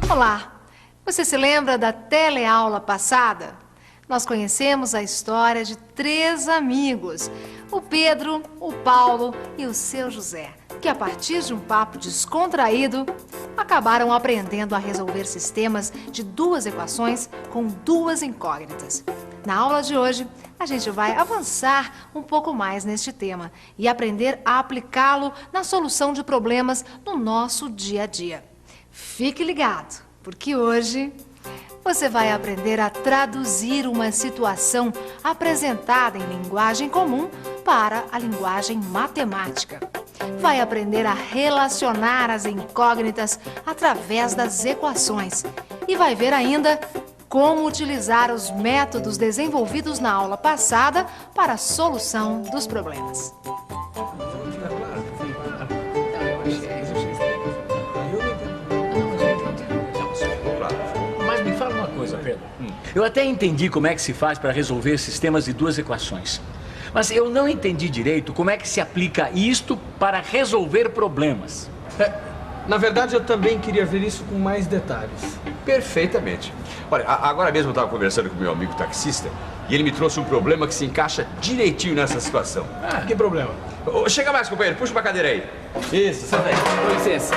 Olá! Você se lembra da teleaula passada? Nós conhecemos a história de 3 amigos, o Pedro, o Paulo e o seu José, que a partir de um papo descontraído, acabaram aprendendo a resolver sistemas de 2 equações com 2 incógnitas. Na aula de hoje, a gente vai avançar um pouco mais neste tema e aprender a aplicá-lo na solução de problemas no nosso dia a dia. Fique ligado, porque hoje você vai aprender a traduzir uma situação apresentada em linguagem comum para a linguagem matemática. Vai aprender a relacionar as incógnitas através das equações e vai ver ainda como utilizar os métodos desenvolvidos na aula passada para a solução dos problemas. Mas me fala uma coisa, Pedro. Eu até entendi como é que se faz para resolver sistemas de 2 equações. Mas eu não entendi direito como é que se aplica isto para resolver problemas. Na verdade, eu também queria ver isso com mais detalhes. Perfeitamente. Olha, agora mesmo eu estava conversando com meu amigo taxista e ele me trouxe um problema que se encaixa direitinho nessa situação. Que problema? Chega mais, companheiro, puxa uma cadeira aí. Isso, senta aí. Com licença.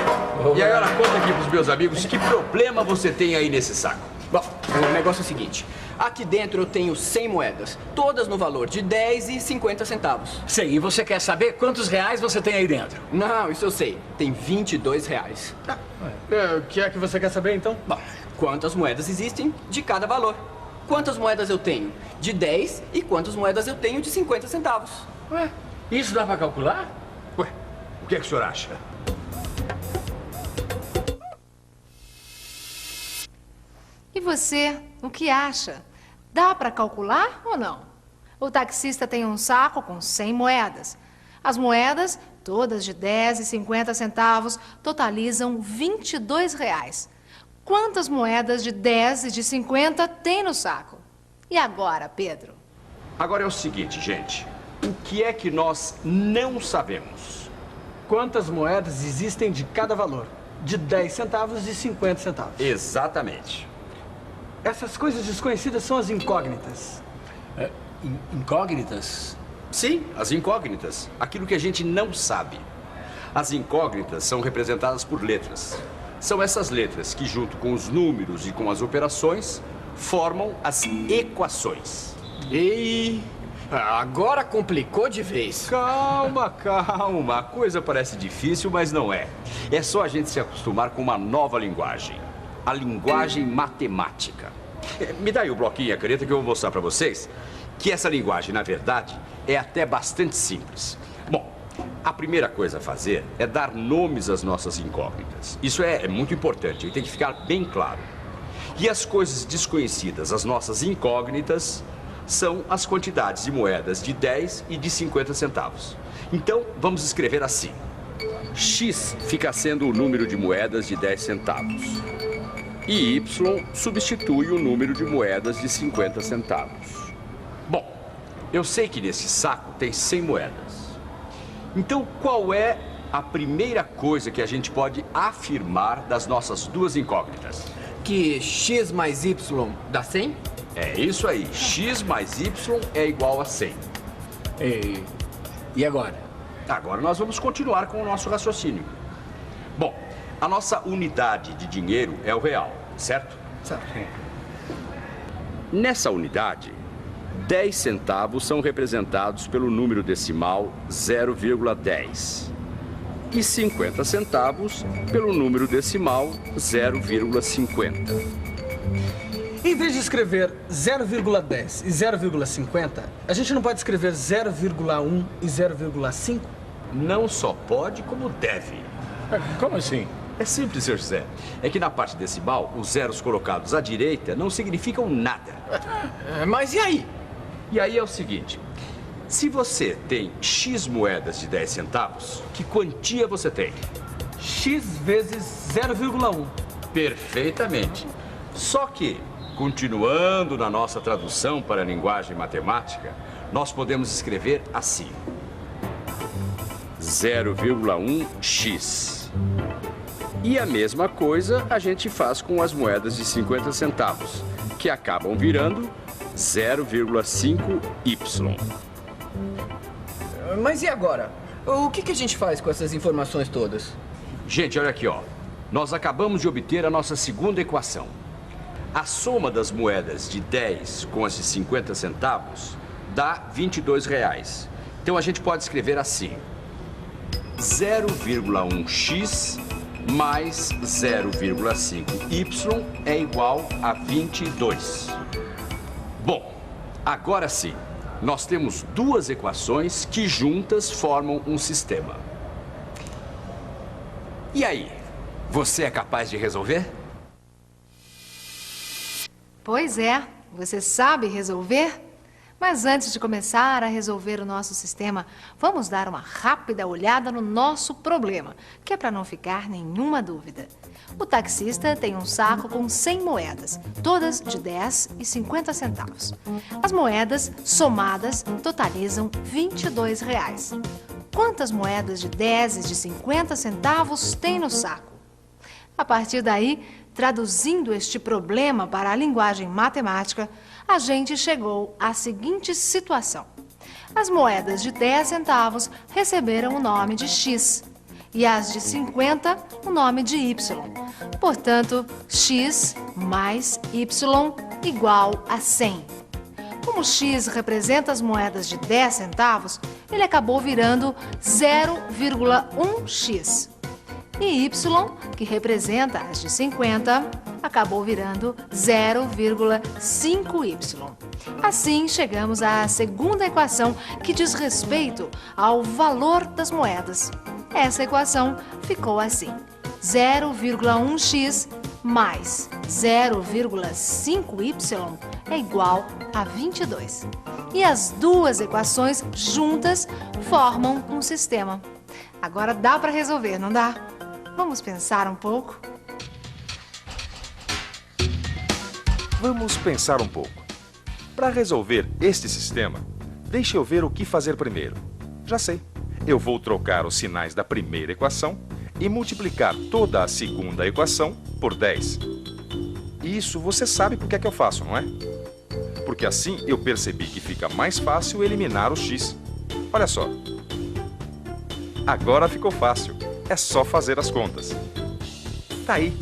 E agora conta aqui pros meus amigos que problema você tem aí nesse saco. Bom, o negócio é o seguinte. Aqui dentro eu tenho 100 moedas, todas no valor de 10 e 50 centavos. Sei, e você quer saber quantos reais você tem aí dentro? Não, isso eu sei. Tem 22 reais. O que é que você quer saber, então? Bom, quantas moedas existem de cada valor? Quantas moedas eu tenho de 10 e quantas moedas eu tenho de 50 centavos? Ué, isso dá para calcular? Ué, o que é que o senhor acha? E você, o que acha? Dá para calcular ou não? O taxista tem um saco com 100 moedas. As moedas, todas de 10 e 50 centavos, totalizam 22 reais. Quantas moedas de 10 e de 50 tem no saco? E agora, Pedro? Agora é o seguinte, gente. O que é que nós não sabemos? Quantas moedas existem de cada valor? De 10 centavos e 50 centavos. Exatamente. Essas coisas desconhecidas são as incógnitas. Incógnitas? Sim, as incógnitas. Aquilo que a gente não sabe. As incógnitas são representadas por letras. São essas letras que, junto com os números e com as operações, formam as equações. E agora complicou de vez. Calma, calma. A coisa parece difícil, mas não é. É só a gente se acostumar com uma nova linguagem. A linguagem matemática. Me dá aí o bloquinho e a caneta que eu vou mostrar para vocês que essa linguagem, na verdade, é até bastante simples. Bom, a primeira coisa a fazer é dar nomes às nossas incógnitas. Isso é muito importante, tem que ficar bem claro. E as coisas desconhecidas, as nossas incógnitas, são as quantidades de moedas de 10 e de 50 centavos. Então, vamos escrever assim. X fica sendo o número de moedas de 10 centavos. E Y substitui o número de moedas de 50 centavos. Bom, eu sei que nesse saco tem 100 moedas. Então, qual é a primeira coisa que a gente pode afirmar das nossas 2 incógnitas? Que X mais Y dá 100? É isso aí. X mais Y é igual a 100. E agora? Agora nós vamos continuar com o nosso raciocínio. Bom, a nossa unidade de dinheiro é o real, certo? Certo. Nessa unidade, 10 centavos são representados pelo número decimal 0,10 e 50 centavos pelo número decimal 0,50. Em vez de escrever 0,10 e 0,50, a gente não pode escrever 0,1 e 0,5? Não só pode, como deve. Como assim? É simples, Sr. José. É que na parte decimal, os zeros colocados à direita não significam nada. Mas e aí? E aí é o seguinte. Se você tem X moedas de 10 centavos, que quantia você tem? X vezes 0,1. Perfeitamente. Só que, continuando na nossa tradução para a linguagem matemática, nós podemos escrever assim. 0,1x. E a mesma coisa a gente faz com as moedas de 50 centavos, que acabam virando 0,5Y. Mas e agora? O que a gente faz com essas informações todas? Gente, olha aqui, ó. Nós acabamos de obter a nossa segunda equação. A soma das moedas de 10 com as de 50 centavos dá R$22. Então a gente pode escrever assim: 0,1x mais 0,5y é igual a 22. Bom, agora sim, nós temos duas equações que juntas formam um sistema. E aí, você é capaz de resolver? Pois é, você sabe resolver? Mas antes de começar a resolver o nosso sistema, vamos dar uma rápida olhada no nosso problema, que é para não ficar nenhuma dúvida. O taxista tem um saco com 100 moedas, todas de 10 e 50 centavos. As moedas, somadas, totalizam R$22. Quantas moedas de 10 e de 50 centavos tem no saco? A partir daí, traduzindo este problema para a linguagem matemática, a gente chegou à seguinte situação. As moedas de 10 centavos receberam o nome de X e as de 50 o nome de Y. Portanto, X mais Y igual a 100. Como X representa as moedas de 10 centavos, ele acabou virando 0,1x. E Y, que representa as de 50, acabou virando 0,5y. Assim, chegamos à segunda equação, que diz respeito ao valor das moedas. Essa equação ficou assim: 0,1x mais 0,5y é igual a 22. E as duas equações juntas formam um sistema. Agora dá para resolver, não dá? Vamos pensar um pouco? Vamos pensar um pouco. Para resolver este sistema, deixe eu ver o que fazer primeiro. Já sei. Eu vou trocar os sinais da primeira equação e multiplicar toda a segunda equação por 10. Isso você sabe por que é que eu faço, não é? Porque assim eu percebi que fica mais fácil eliminar o x. Olha só. Agora ficou fácil. É só fazer as contas. Tá aí.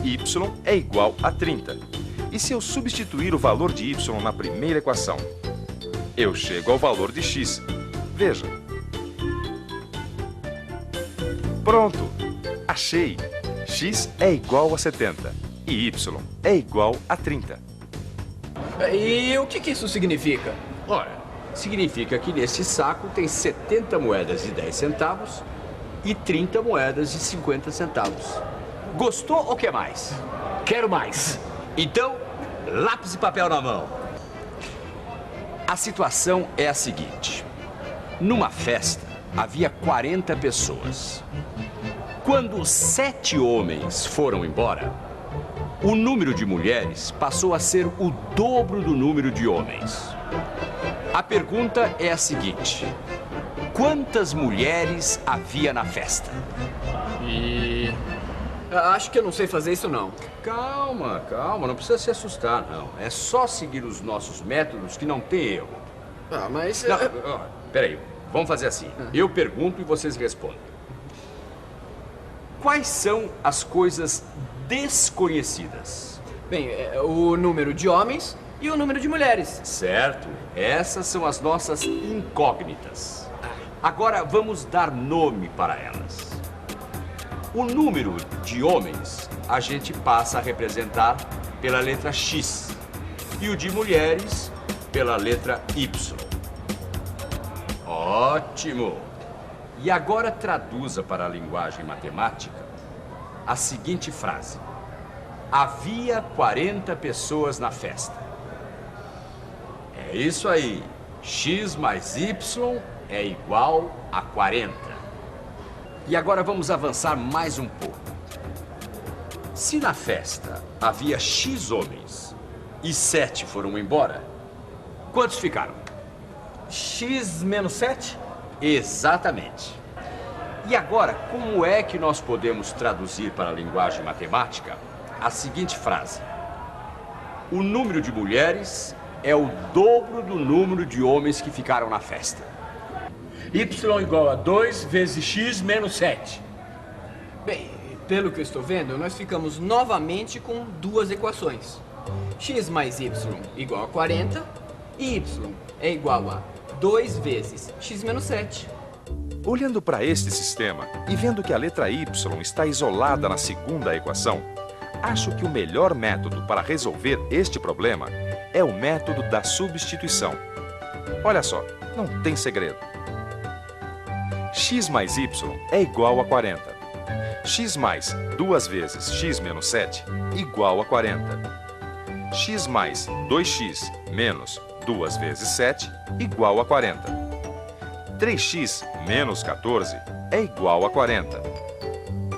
Y é igual a 30. E se eu substituir o valor de y na primeira equação? Eu chego ao valor de x. Veja. Pronto. Achei. X é igual a 70. E y é igual a 30. E o que isso significa? Ora, significa que nesse saco tem 70 moedas de 10 centavos e 30 moedas de 50 centavos. Gostou ou quer mais? Quero mais. Então, lápis e papel na mão. A situação é a seguinte. Numa festa, havia 40 pessoas. Quando 7 homens foram embora, o número de mulheres passou a ser o dobro do número de homens. A pergunta é a seguinte: quantas mulheres havia na festa? Acho que eu não sei fazer isso, não. Calma, calma, não precisa se assustar, não. É só seguir os nossos métodos que não tem erro. Mas... Não, peraí, vamos fazer assim. Eu pergunto e vocês respondem. Quais são as coisas desconhecidas? Bem, o número de homens e o número de mulheres. Certo. Essas são as nossas incógnitas. Agora vamos dar nome para elas. O número de homens a gente passa a representar pela letra X e o de mulheres pela letra Y. Ótimo! E agora traduza para a linguagem matemática a seguinte frase: havia 40 pessoas na festa. É isso aí. X mais Y é igual a 40. E agora vamos avançar mais um pouco. Se na festa havia X homens e 7 foram embora, quantos ficaram? X menos 7? Exatamente. E agora, como é que nós podemos traduzir para a linguagem matemática a seguinte frase? O número de mulheres é o dobro do número de homens que ficaram na festa. Y igual a 2 vezes x menos 7. Bem, pelo que eu estou vendo, nós ficamos novamente com duas equações. X mais y igual a 40 e y é igual a 2 vezes x menos 7. Olhando para este sistema e vendo que a letra y está isolada na segunda equação, acho que o melhor método para resolver este problema é o método da substituição. Olha só, não tem segredo. X mais y é igual a 40. X mais 2 vezes x menos 7 igual a 40. X mais 2x menos 2 vezes 7 igual a 40. 3x menos 14 é igual a 40.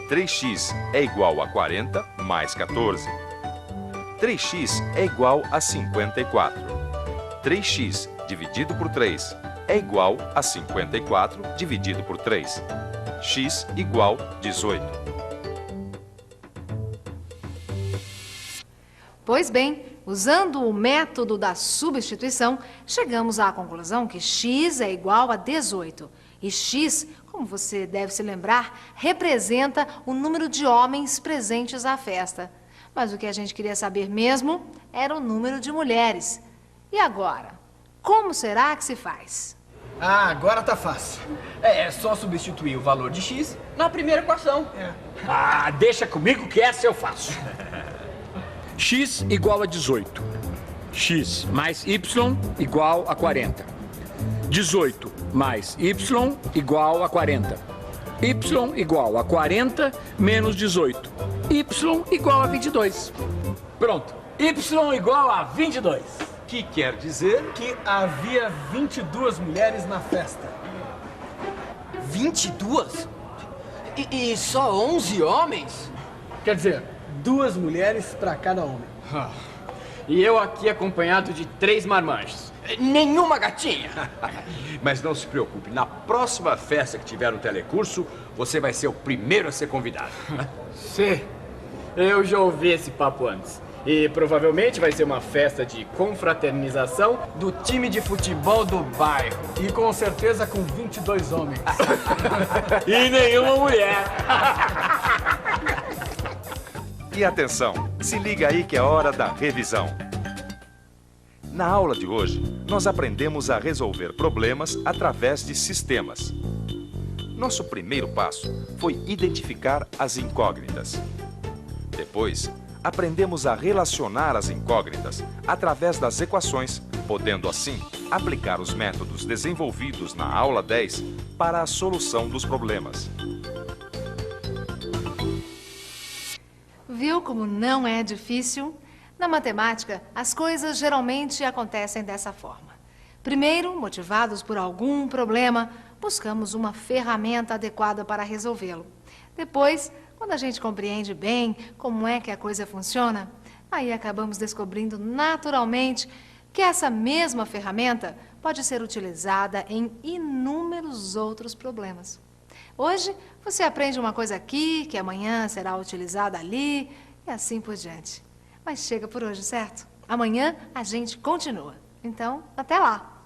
3x é igual a 40 mais 14. 3x é igual a 54. 3x dividido por 3 é igual a 54 dividido por 3. X igual 18. Pois bem, usando o método da substituição, chegamos à conclusão que x é igual a 18. E x, como você deve se lembrar, representa o número de homens presentes à festa. Mas o que a gente queria saber mesmo era o número de mulheres. E agora? Como será que se faz? Ah, agora tá fácil. É só substituir o valor de x na primeira equação. Ah, deixa comigo que essa eu faço. X igual a 18. X mais y igual a 40. 18 mais y igual a 40. Y igual a 40 menos 18. Y igual a 22. Pronto. Y igual a 22. Que quer dizer Que havia 22 mulheres na festa. 22? E só 11 homens? Quer dizer, 2 mulheres para cada homem. E eu aqui acompanhado de 3 marmanjos. Nenhuma gatinha. Mas não se preocupe, na próxima festa que tiver no telecurso, você vai ser o primeiro a ser convidado. Sim, eu já ouvi esse papo antes. E provavelmente vai ser uma festa de confraternização do time de futebol do bairro. E com certeza com 22 homens. E nenhuma mulher. E atenção, se liga aí que é hora da revisão. Na aula de hoje, nós aprendemos a resolver problemas através de sistemas. Nosso primeiro passo foi identificar as incógnitas. Depois, aprendemos a relacionar as incógnitas através das equações, podendo assim aplicar os métodos desenvolvidos na aula 10 para a solução dos problemas. Viu como não é difícil? Na matemática, as coisas geralmente acontecem dessa forma. Primeiro, motivados por algum problema, buscamos uma ferramenta adequada para resolvê-lo. Depois, quando a gente compreende bem como é que a coisa funciona, aí acabamos descobrindo naturalmente que essa mesma ferramenta pode ser utilizada em inúmeros outros problemas. Hoje, você aprende uma coisa aqui, que amanhã será utilizada ali, e assim por diante. Mas chega por hoje, certo? Amanhã a gente continua. Então, até lá!